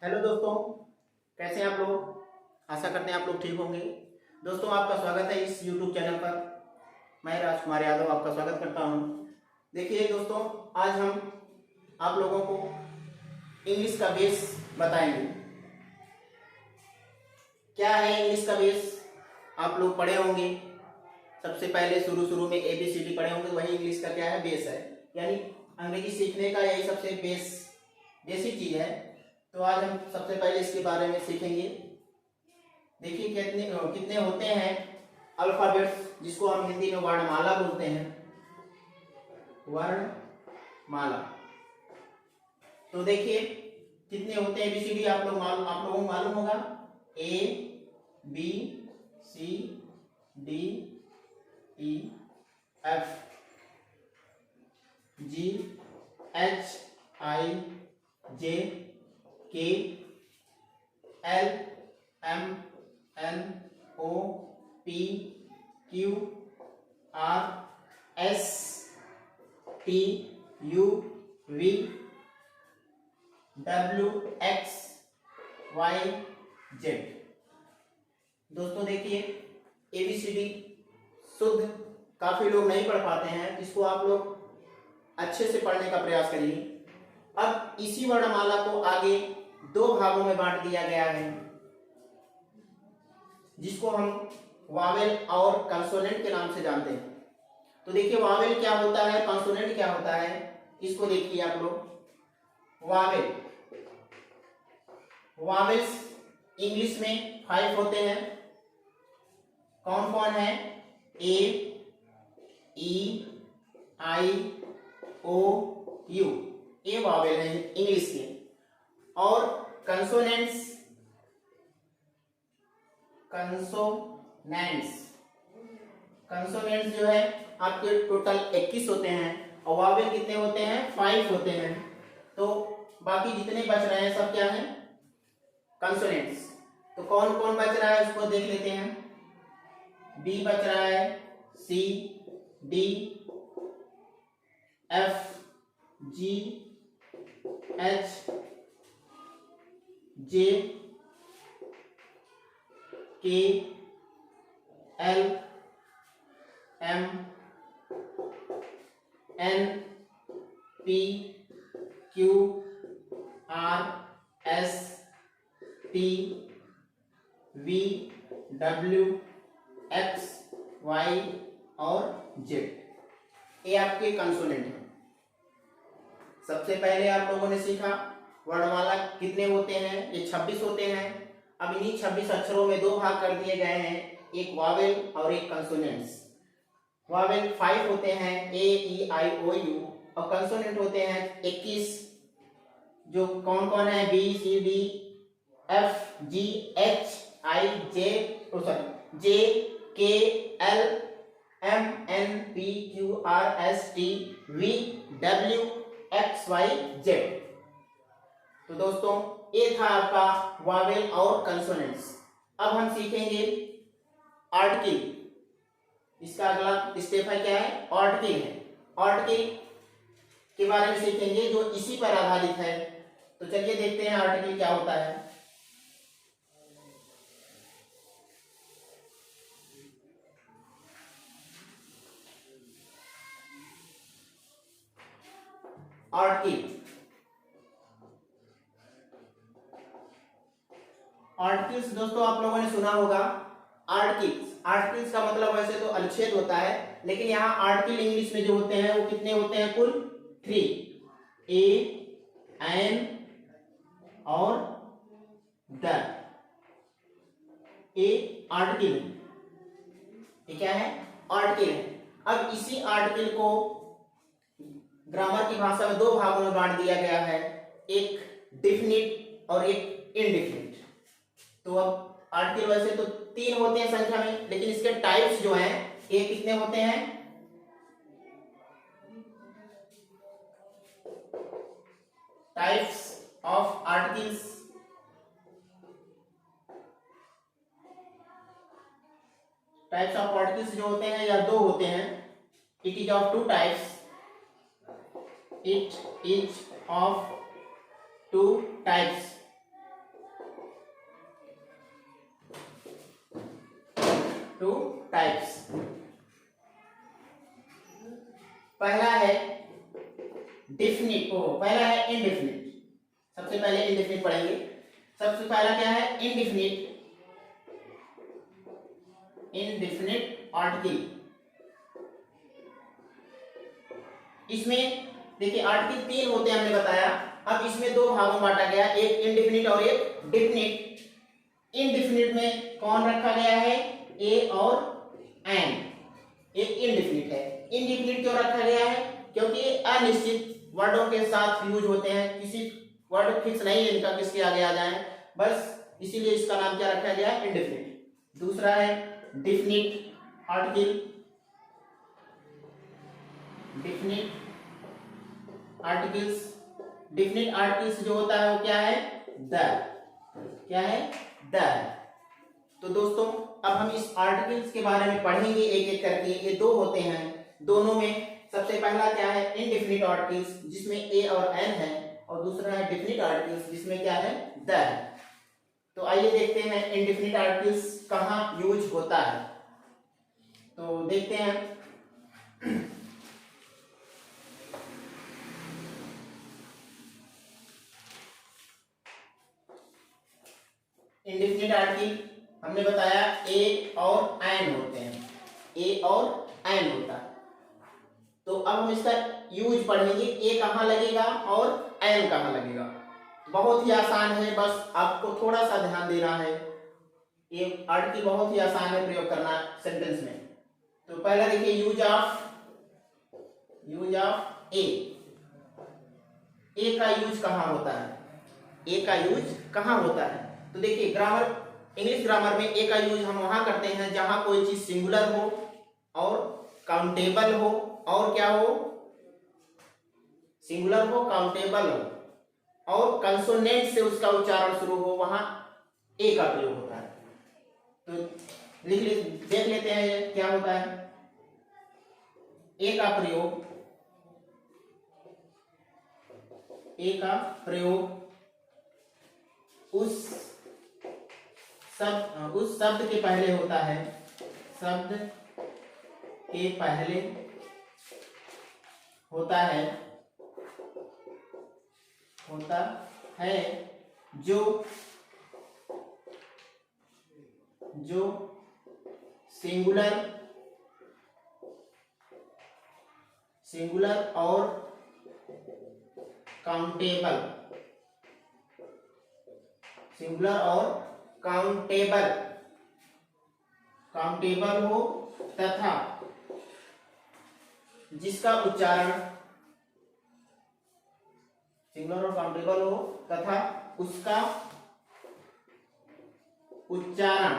Hello दोस्तों, कैसे हैं आप लोग। आशा करते हैं आप लोग ठीक होंगे। दोस्तों, आपका स्वागत है इस YouTube चैनल पर। मैं राजकुमार यादव आपका स्वागत करता हूं। देखिए दोस्तों, आज हम आप लोगों को इंग्लिश का बेस बताएंगे। क्या है इंग्लिश का बेस, आप लोग पढ़े होंगे। सबसे पहले शुरू में ABCD पढ़े होंगे, वही इंग्लिश का क्या है, बेस है। यानी अंग्रेजी सीखने का यही सबसे बेसिक चीज है। तो आज हम सबसे पहले इसके बारे में सीखेंगे। देखिए कितने होते हैं अल्फाबेट्स, जिसको हम हिंदी में वर्णमाला बोलते हैं, वर्णमाला। तो देखिए कितने होते हैं ABCD, आप लोगों को मालूम होगा। ABCD दोस्तों देखिए ABCD शुद्ध काफी लोग नहीं पढ़ पाते हैं, इसको आप लोग अच्छे से पढ़ने का प्रयास करिए। अब इसी वर्णमाला को आगे दो भागों में बांट दिया गया है, जिसको हम वावेल और कंसोनेंट के नाम से जानते हैं। तो देखिए वावेल क्या होता है, कंसोनेंट क्या होता है, इसको देखिए आप लोग। वावेल्स इंग्लिश में 5 होते हैं। कौन कौन है? A, E, I, O, U, ये वावेल है इंग्लिश के। और कंसोनेंट्स जो है आपके टोटल 21 होते हैं, और वावेल कितने होते हैं? 5 होते हैं। तो बाकी जितने बच रहे हैं सब क्या है? कंसोनेंट्स। तो कौन कौन बच रहा है उसको देख लेते हैं। B बच रहा है, C, D, F, G, H, J, K, L, M, N, P, Q, R, S, T, V, W, X, Y और Z, ये आपके कंसोनेंट हैं। सबसे पहले आप लोगों ने सीखा वर्णमाला कितने होते हैं, ये 26 होते हैं। अब इन्हीं 26 अक्षरों में दो भाग कर दिए गए हैं, एक वावेल और एक कंसोनेंट्स। वावेल 5 होते हैं, A, E, I, O, U, और कंसोनेंट होते हैं 21, जो कौन कौन है? B, C, D, F, G, H, I, J, K, L, M, N, P, Q, R, S, T, V, W, X, Y, Z। तो दोस्तों ये था आपका वावेल और कंसोनेंट्स। अब हम सीखेंगे आर्टिकल। इसका अगला स्टेप है क्या है? आर्टिकल है। आर्टिकल के बारे में सीखेंगे जो इसी पर आधारित है। तो चलिए देखते हैं आर्टिकल क्या होता है। आर्टिकल्स दोस्तों आप लोगों ने सुना होगा। आर्टिकल्स का मतलब वैसे तो अनुच्छेद होता है, लेकिन यहाँ आर्टिकल इंग्लिश में जो होते हैं वो कितने होते हैं? कुल 3, A, N और द। ये आर्टिकल है, ये क्या है? आर्टिकल है। अब इसी आर्टिकल को ग्रामर की भाषा में दो भागों में बांट दिया गया है, एक डिफिनिट और एक इनडिफिनिट। तो अब आर्टिकल वैसे तो 3 होते हैं संख्या में, लेकिन इसके टाइप्स जो हैं ये कितने होते हैं? Types of articles. Types of articles जो होते हैं या दो होते हैं। It is of 2 types. It is of 2 types. पहला है इनडेफिनिट। सबसे पहले इनडेफिनिट पढ़ेंगे। सबसे पहला क्या है? इनडेफिनिट। Indefinite article. इसमें देखिए आर्टिकल 3 होते हैं हमने बताया। अब इसमें दो भागों में बांटा गया, एक इनडेफिनिट और एक डेफिनिट। इनडेफिनिट में कौन रखा गया है? ए और एन। एक इनडेफिनिट है। इनडेफिनिट क्यों रखा गया है? क्योंकि ये अनिश्चित वर्डों के साथ यूज होते हैं। किसी वर्ड फिक्स नहीं है इनका किसके आगे आ जाए, बस इसीलिए इसका नाम क्या रखा गया है? इनडेफिनिट। दूसरा है definite article. Definite articles. Definite articles जो होता है वो क्या है? द। क्या है? द। तो दोस्तों अब हम इस आर्टिकल्स के बारे में पढ़ेंगे एक एक करके। ये दो होते हैं, दोनों में सबसे पहला क्या है? इनडेफिनिट आर्टिकल्स जिसमें ए और एन है, और दूसरा है डेफिनिट आर्टिकल्स जिसमें क्या है? द है। तो आइए देखते हैं इनडेफिनिट आर्टिकल्स कहाँ यूज होता है। तो देखते हैं। इंडेफिनिट आर्टिकल हमने बताया ए और एन होते हैं। ए और एन होता है। तो अब हम इसका यूज पढ़ेंगे। ए कहाँ लगेगा और एन कहाँ लगेगा। बहुत ही आसान है, बस आपको थोड़ा सा ध्यान देना है। ये आर्टिकल बहुत ही आसान है प्रयोग करना सेंटेंस में। तो पहला देखिए यूज ऑफ ए। ए का यूज कहाँ होता है? ए का यूज कहाँ होता है? तो देखिए ग्रामर, इंग्लिश ग्रामर में ए का यूज हम वहां करते हैं जहां कोई चीज सिंगुलर हो और काउंटेबल हो, और क्या हो? सिंगुलर हो, काउंटेबल हो और कंसोनेंट से उसका उच्चारण शुरू हो, वहां ए का प्रयोग होता है। तो देख लेते हैं क्या होता है। ए का प्रयोग उस शब्द के पहले होता है। शब्द के पहले होता है जो सिंगुलर और काउंटेबल हो तथा जिसका उच्चारण सिंगुलर और काउंटेबल हो तथा उसका उच्चारण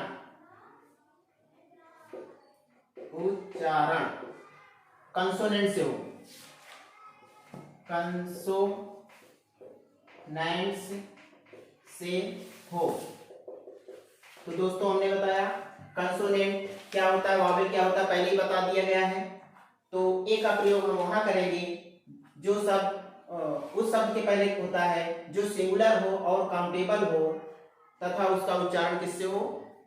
कंसोनेंट से हो। कंसोनेंट्स से हो। तो दोस्तों हमने बताया कंसोनेंट क्या होता है, वॉवेल क्या होता है, पहले ही बता दिया गया है। तो ए का प्रयोग हम वहां करेंगे जो शब्द उस शब्द के पहले होता है जो सिंगुलर हो और काउंटेबल हो तथा उसका उच्चारण किससे हो?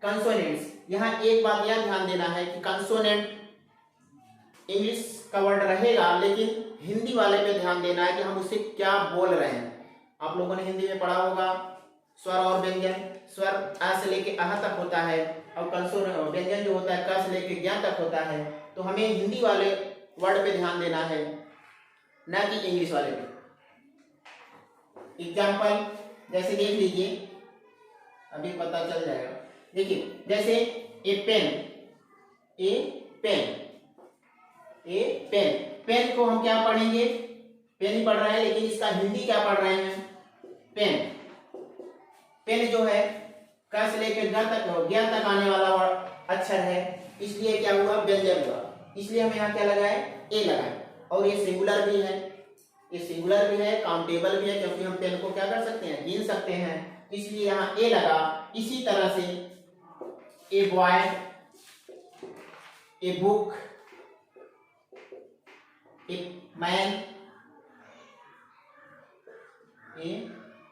कंसोनेंट्स। यहाँ एक बात यह ध्यान देना है कि कंसोनेंट इंग्लिश का वर्ड रहेगा, लेकिन हिंदी वाले पे ध्यान देना है कि हम उससे क्या बोल रहे हैं। आप लोगों ने हिंदी में पढ़ा होगा स्वर और व्यंजन। स्वर आ से लेके आह तक होता है और व्यंजन जो होता है क से लेके ज्ञ तक होता है। तो हमें हिंदी वाले वर्ड पे ध्यान देना है, ना कि इंग्लिश वाले पे। एग्जाम्पल जैसे देख लीजिए, अभी पता चल जाएगा। देखिए जैसे ए पेन पेन को हम क्या पढ़ेंगे? पेन ही पढ़ रहे हैं, लेकिन इसका हिंदी क्या पढ़ रहे हैं? पेन जो है क से लेकर ज्ञ तक आने वाला अक्षर है, इसलिए क्या हुआ? व्यंजन हुआ। इसलिए हम यहाँ क्या लगाए? ए लगाए। और ये सिंगुलर भी है, काउंटेबल भी है, क्योंकि हम पेन को क्या कर सकते हैं? गिन सकते हैं, इसलिए यहाँ ए लगा। इसी तरह से ए boy, a book, a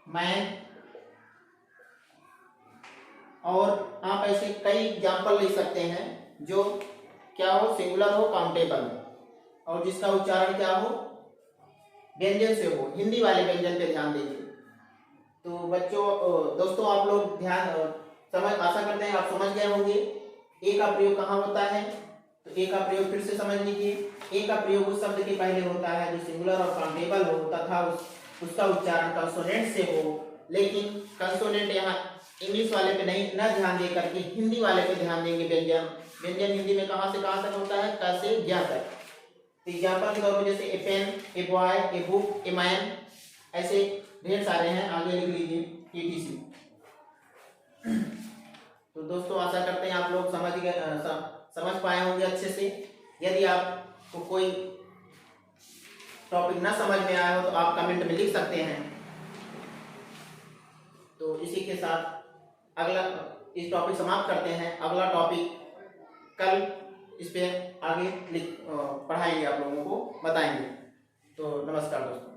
man और आप ऐसे कई एग्जाम्पल ले सकते हैं जो क्या हो? सिंगुलर हो, काउंटेबल हो और जिसका उच्चारण क्या हो? व्यंजन से हो, हिंदी वाले व्यंजन पे ध्यान दीजिए। तो बच्चों दोस्तों आप लोग ध्यान समझ, आशा करते हैं आप समझ गए होंगे ए का प्रयोग कहाँ होता है। तो ए का प्रयोग फिर से समझ लीजिए। ए का प्रयोग उस शब्द के पहले होता है जो सिंगुलर और काउंटेबल हो तथा उसका उच्चारण कंसोनेंट से हो। लेकिन कंसोनेंट यहाँ इंग्लिश वाले पे नहीं न ध्यान दे करके हिंदी वाले पे ध्यान देंगे। व्यंजन व्यंजन हिंदी में कहाँ से कहाँ तक होता है, क से ज्ञ तक। तो एग्जाम्पल के तौर पर जैसे a pen, a boy, a book, a man, ऐसे ढेर सारे हैं, आगे लिख लीजिए etc। तो दोस्तों आशा करते हैं आप लोग समझ पाए होंगे अच्छे से। यदि आपको कोई टॉपिक ना समझ में आया हो तो आप कमेंट में लिख सकते हैं। तो इसी के साथ अगला इस टॉपिक समाप्त करते हैं। अगला टॉपिक कल इस पे आगे पढ़ाएंगे, आप लोगों को बताएंगे। तो नमस्कार दोस्तों।